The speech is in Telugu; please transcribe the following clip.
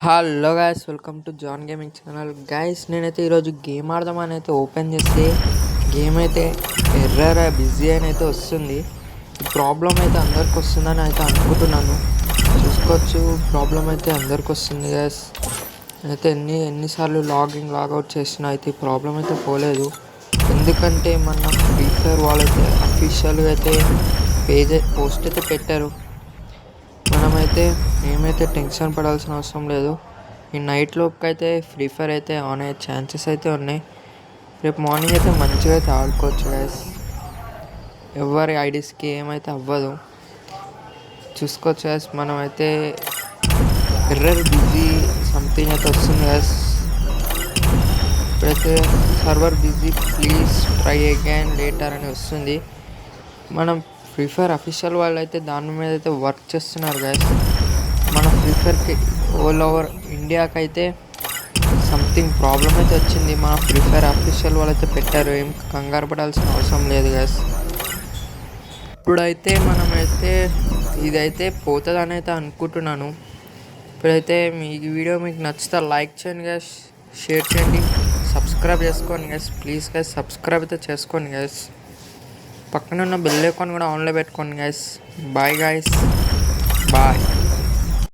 Hello guys, welcome to John gaming channel. Guys, నేనైతే ఈరోజు గేమ్ ఆడదామని అయితే ఓపెన్ చేస్తే గేమ్ అయితే ఎర్రర్ బిజీ అని అయితే వస్తుంది. ఈ ప్రాబ్లం అయితే అందరికి వస్తుందని అయితే అనుకుంటున్నాను. చూసుకోవచ్చు, ప్రాబ్లం అయితే అందరికి వస్తుంది గైస్. అయితే ఎన్నిసార్లు లాగౌట్ చేసినా అయితే ఈ ప్రాబ్లం అయితే పోలేదు. ఎందుకంటే మన ఫ్రీ ఫైర్ వాళ్ళైతే అఫీషియల్గా అయితే పోస్ట్ అయితే పెట్టారు. మేమైతే టెన్షన్ పడాల్సిన అవసరం లేదు. ఈ నైట్ లోపు అయితే ఫ్రీ ఫైర్ అయితే ఆన్ అయ్యే ఛాన్సెస్ అయితే ఉన్నాయి. రేపు మార్నింగ్ అయితే మంచిగా అయితే ఆడుకోవచ్చు గైస్. ఎవరి ఐడీస్కి ఏమైతే అవ్వదు. చూసుకోవచ్చు గైస్. మనమైతే ఎర్రర్ బిజీ సంథింగ్ అయితే వస్తుంది గైస్. ఇప్పుడైతే server busy, please try again later అని వస్తుంది. మనం ఫ్రీ ఫైర్ అఫీషియల్ వాళ్ళు అయితే దాని మీద అయితే వర్క్ చేస్తున్నారు గైస్. మన ఫ్రీ ఫైర్కి ఆల్ ఓవర్ ఇండియాకి అయితే సంథింగ్ ప్రాబ్లం అయితే వచ్చింది. మన ఫ్రీ ఫైర్ అఫీషియల్ వాళ్ళు అయితే పెట్టారు. ఏం కంగారు పడాల్సిన అవసరం లేదు గైస్. ఇప్పుడైతే మనమైతే ఇదైతే పోతుందని అయితే అనుకుంటున్నాను. ఇప్పుడైతే ఈ వీడియో మీకు నచ్చితే లైక్ చేయండి గైస్, షేర్ చేయండి, సబ్స్క్రైబ్ చేసుకోండి గైస్. ప్లీజ్ గైస్, సబ్స్క్రైబ్ అయితే చేసుకోండి గైస్. పక్కన ఉన్న బెల్ ఐకాన్ కూడా ఆన్లో పెట్టుకోండి గైస్. Bye guys, bye.